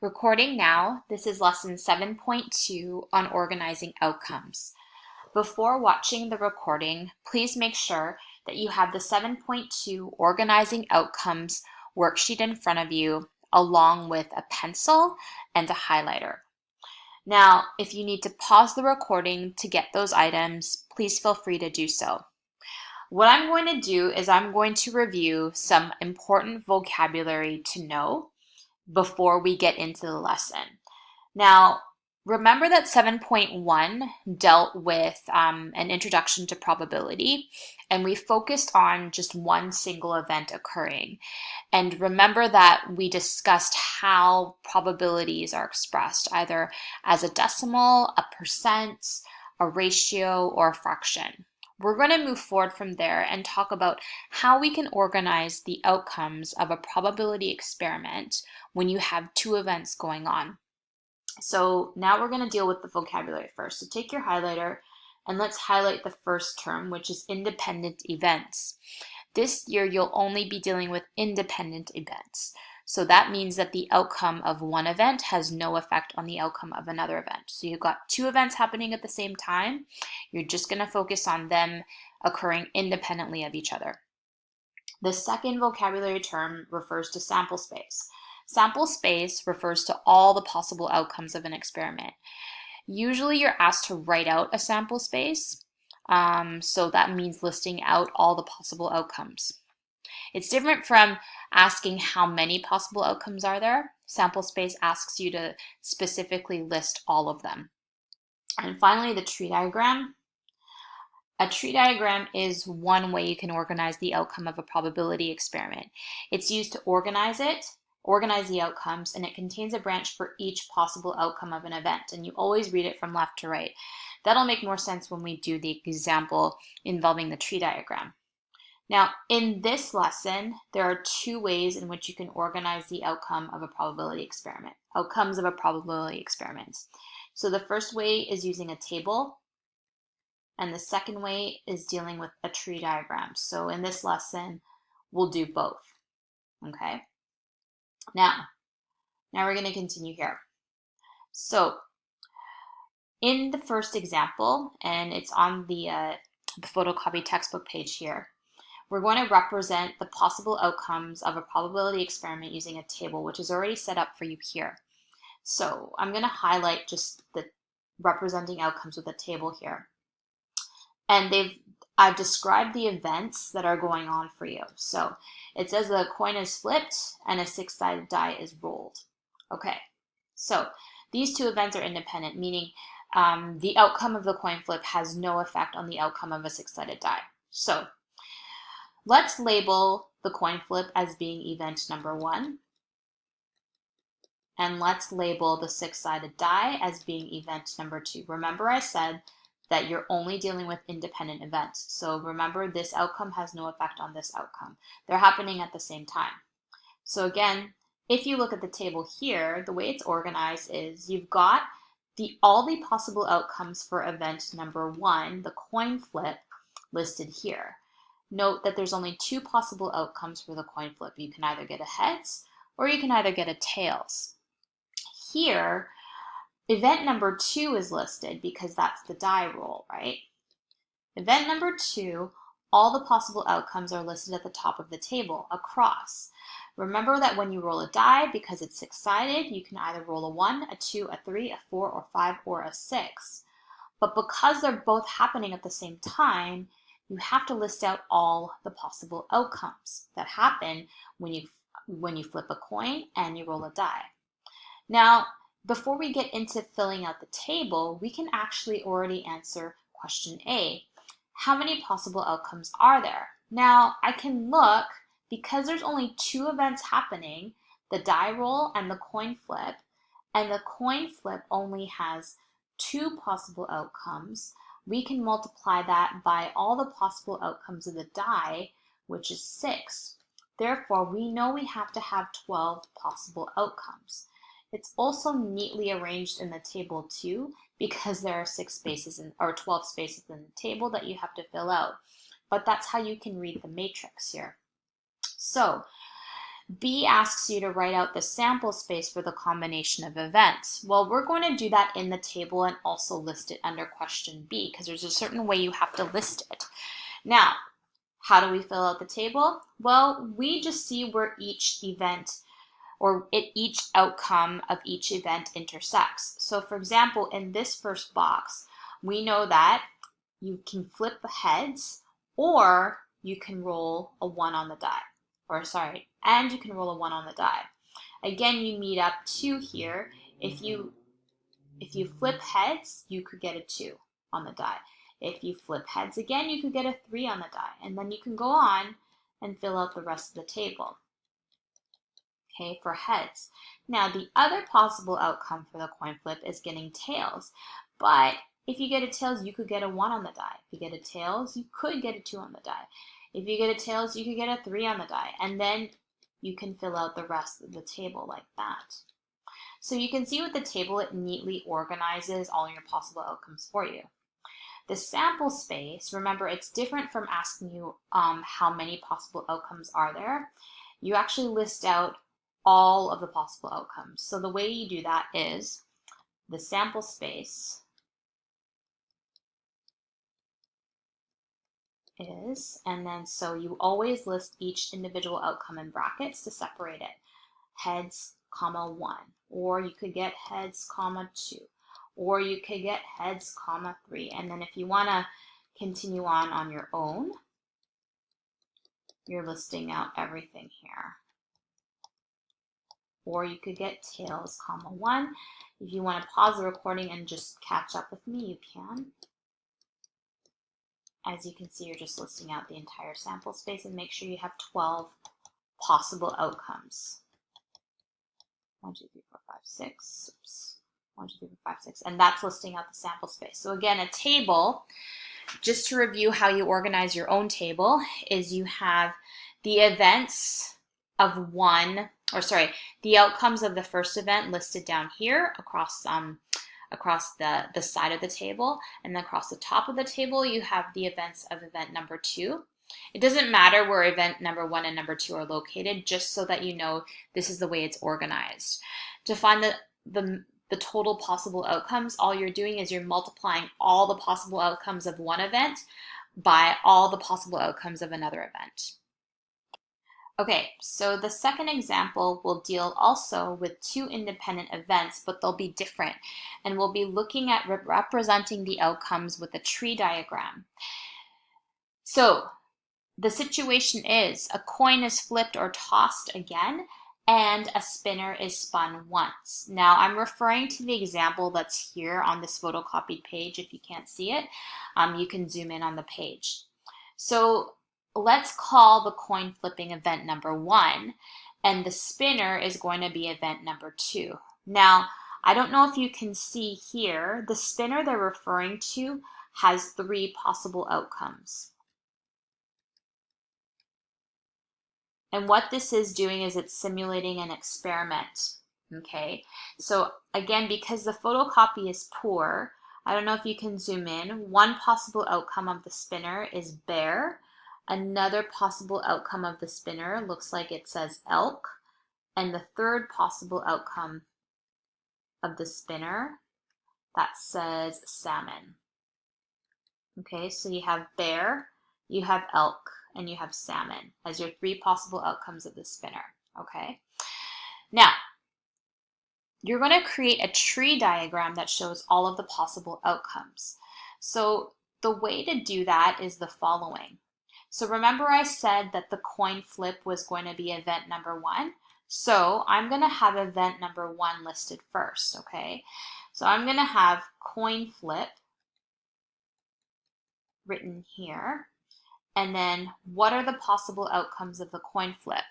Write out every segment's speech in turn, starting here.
Recording now, this is lesson 7.2 on organizing outcomes. Before watching the recording, please make sure that you have the 7.2 organizing outcomes worksheet in front of you, along with a pencil and a highlighter. Now, if you need to pause the recording to get those items, please feel free to do so. What I'm going to do is I'm going to review some important vocabulary to know before we get into the lesson. Now, remember that 7.1 dealt with an introduction to probability, and we focused on just one single event occurring. And remember that we discussed how probabilities are expressed, either as a decimal, a percent, a ratio, or a fraction. We're going to move forward from there and talk about how we can organize the outcomes of a probability experiment when you have two events going on. So now we're going to deal with the vocabulary first. So take your highlighter and let's highlight the first term, which is independent events. This year, you'll only be dealing with independent events. So that means that the outcome of one event has no effect on the outcome of another event. So you've got two events happening at the same time. You're just going to focus on them occurring independently of each other. The second vocabulary term refers to sample space. Sample space refers to all the possible outcomes of an experiment. Usually you're asked to write out a sample space. So that means listing out all the possible outcomes. It's different from asking how many possible outcomes are there. Sample space asks you to specifically list all of them. And finally, the tree diagram. A tree diagram is one way you can organize the outcome of a probability experiment. It's used to organize the outcomes, and it contains a branch for each possible outcome of an event. And you always read it from left to right. That'll make more sense when we do the example involving the tree diagram. Now, in this lesson, there are two ways in which you can organize the outcomes of a probability experiment. So the first way is using a table, and the second way is dealing with a tree diagram. So in this lesson, we'll do both, okay? Now we're going to continue here. So in the first example, and it's on the photocopy textbook page here, we're going to represent the possible outcomes of a probability experiment using a table, which is already set up for you here. So I'm going to highlight just the representing outcomes with a table here. And I've described the events that are going on for you. So it says the coin is flipped and a six-sided die is rolled. Okay, so these two events are independent, meaning the outcome of the coin flip has no effect on the outcome of a six-sided die. So let's label the coin flip as being event number 1. And let's label the six-sided die as being event number 2. Remember I said that you're only dealing with independent events. So remember, this outcome has no effect on this outcome. They're happening at the same time. So again, if you look at the table here, the way it's organized is you've got all the possible outcomes for event number 1, the coin flip, listed here. Note that there's only two possible outcomes for the coin flip. You can either get a heads or you can either get a tails. Here, event number 2 is listed because that's the die roll, right? Event number 2, all the possible outcomes are listed at the top of the table, across. Remember that when you roll a die, because it's six-sided, you can either roll a 1, a 2, a 3, a 4, or 5, or a 6. But because they're both happening at the same time, you have to list out all the possible outcomes that happen when you flip a coin and you roll a die. Now, before we get into filling out the table, we can actually already answer question A. How many possible outcomes are there? Now, I can look, because there's only two events happening, the die roll and the coin flip, and the coin flip only has two possible outcomes, we can multiply that by all the possible outcomes of the die, which is 6. Therefore, we know we have to have 12 possible outcomes. It's also neatly arranged in the table too, because there are 12 spaces in the table that you have to fill out. But that's how you can read the matrix here. So B asks you to write out the sample space for the combination of events. Well, we're going to do that in the table and also list it under question B because there's a certain way you have to list it. Now, how do we fill out the table? Well, we just see where each event or each outcome of each event intersects. So for example, in this first box, we know that you can flip heads or you can roll a 1 on the die. And you can roll a 1 on the die. Again, you meet up 2 here. If you flip heads, you could get a 2 on the die. If you flip heads again, you could get a 3 on the die. And then you can go on and fill out the rest of the table. Okay, for heads. Now, the other possible outcome for the coin flip is getting tails. But if you get a tails, you could get a 1 on the die. If you get a tails, you could get a 2 on the die. If you get a tails, you could get a 3 on the die. And then you can fill out the rest of the table like that. So you can see with the table, it neatly organizes all your possible outcomes for you. The sample space, remember, it's different from asking you how many possible outcomes are there. You actually list out all of the possible outcomes. So the way you do that is the sample space is, and then so you always list each individual outcome in brackets to separate it. Heads, comma 1, or you could get heads, comma 2, or you could get heads, comma 3. And then if you want to continue on your own, you're listing out everything here. Or you could get tails, comma 1. If you want to pause the recording and just catch up with me, you can. As you can see, you're just listing out the entire sample space and make sure you have 12 possible outcomes. 1, 2, 3, 4, 5, 6. Oops. 1, 2, 3, 4, 5, 6. And that's listing out the sample space. So again, a table, just to review how you organize your own table, is you have the events of the outcomes of the first event listed down here across the side of the table, and then across the top of the table you have the events of event number 2. It doesn't matter where event number 1 and number 2 are located, just so that you know this is the way it's organized. To find the total possible outcomes, all you're doing is you're multiplying all the possible outcomes of one event by all the possible outcomes of another event. Okay, so the second example will deal also with 2 independent events, but they'll be different. And we'll be looking at representing the outcomes with a tree diagram. So the situation is a coin is flipped or tossed again, and a spinner is spun once. Now I'm referring to the example that's here on this photocopied page. If you can't see it, you can zoom in on the page. So let's call the coin flipping event number 1, and the spinner is going to be event number 2. Now, I don't know if you can see here, the spinner they're referring to has 3 possible outcomes. And what this is doing is it's simulating an experiment, okay? So again, because the photocopy is poor, I don't know if you can zoom in. One possible outcome of the spinner is bear. Another possible outcome of the spinner looks like it says elk. And the third possible outcome of the spinner, that says salmon. Okay, so you have bear, you have elk, and you have salmon as your 3 possible outcomes of the spinner, okay? Now, you're going to create a tree diagram that shows all of the possible outcomes. So the way to do that is the following. So remember I said that the coin flip was going to be event number 1. So I'm going to have event number 1 listed first, okay? So I'm going to have coin flip written here. And then what are the possible outcomes of the coin flip?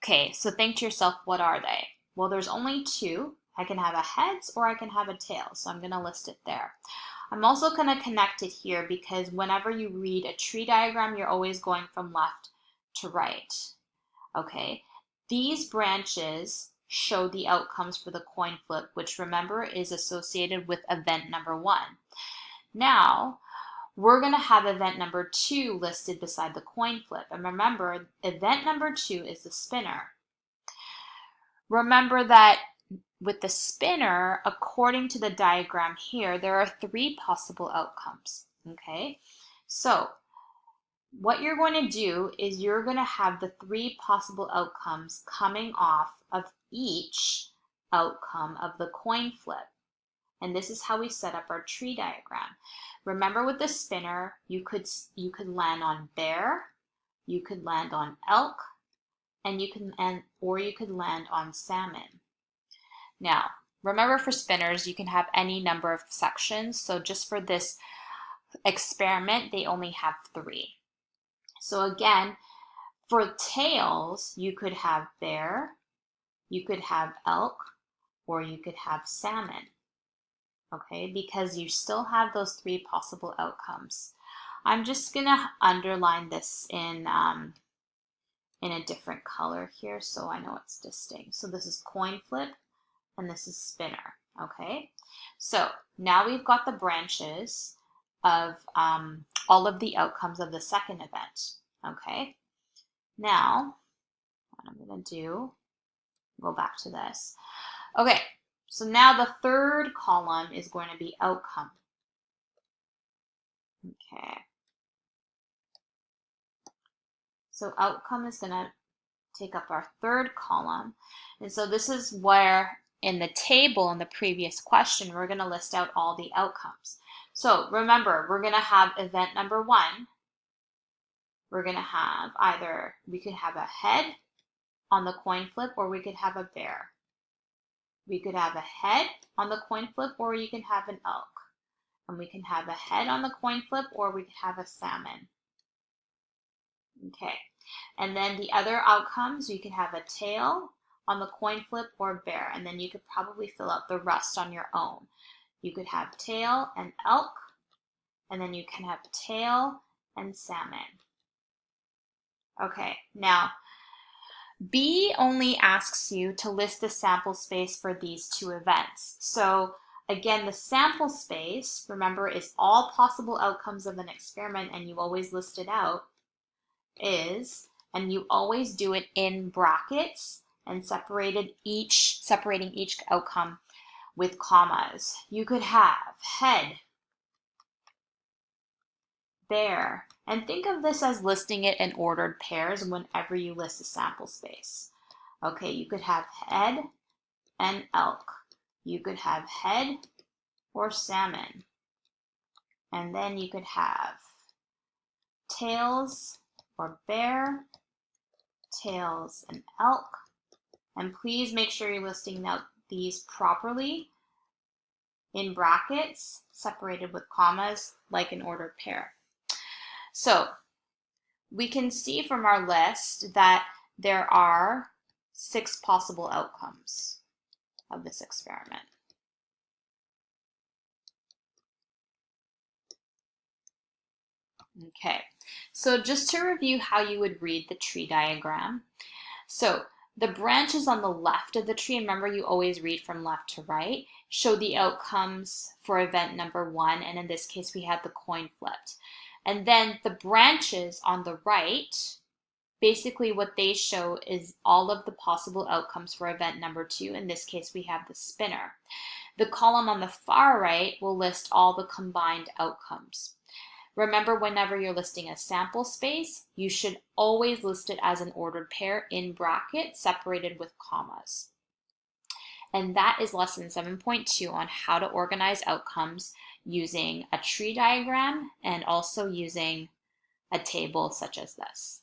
Okay, so think to yourself, what are they? Well, there's only 2. I can have a heads or I can have a tail. So I'm going to list it there. I'm also going to connect it here because whenever you read a tree diagram, you're always going from left to right. Okay, these branches show the outcomes for the coin flip, which remember is associated with event number 1. Now, we're going to have event number 2 listed beside the coin flip. And remember, event number 2 is the spinner. Remember that with the spinner, according to the diagram here, there are 3 possible outcomes, okay? So what you're going to do is you're going to have the 3 possible outcomes coming off of each outcome of the coin flip. And this is how we set up our tree diagram. Remember, with the spinner, you could land on bear, you could land on elk, and you could land on salmon. Now, remember, for spinners, you can have any number of sections. So just for this experiment, they only have 3. So again, for tails, you could have bear, you could have elk, or you could have salmon. Okay, because you still have those 3 possible outcomes. I'm just gonna underline this in a different color here so I know it's distinct. So this is coin flip and this is spinner. Okay, so now we've got the branches of all of the outcomes of the second event. Okay, now what I'm gonna do, go back to this. Okay, so now the third column is going to be outcome. Okay. So outcome is going to take up our third column. And so this is where in the table in the previous question, we're going to list out all the outcomes. So remember, we're going to have event number 1. We're going to have we could have a head on the coin flip, or we could have a bear. We could have a head on the coin flip, or you can have an elk. And we can have a head on the coin flip, or we could have a salmon. Okay, and then the other outcomes, you can have a tail on the coin flip or bear, and then you could probably fill out the rest on your own. You could have tail and elk, and then you can have tail and salmon. Okay, now B only asks you to list the sample space for these 2 events. So again, the sample space, remember, is all possible outcomes of an experiment, and you always list it out, and you always do it in brackets and separating each outcome with commas. You could have head, bear, and think of this as listing it in ordered pairs whenever you list a sample space. Okay, you could have head and elk. You could have head or salmon. And then you could have tails or bear, tails and elk. And please make sure you're listing out these properly in brackets, separated with commas, like an ordered pair. So we can see from our list that there are 6 possible outcomes of this experiment. Okay, so just to review how you would read the tree diagram. So the branches on the left of the tree, and remember you always read from left to right, show the outcomes for event number 1, and in this case we had the coin flipped. And then the branches on the right, basically what they show is all of the possible outcomes for event number 2. In this case we have the spinner. The column on the far right will list all the combined outcomes. Remember, whenever you're listing a sample space, you should always list it as an ordered pair in brackets separated with commas. And that is lesson 7.2 on how to organize outcomes using a tree diagram and also using a table such as this.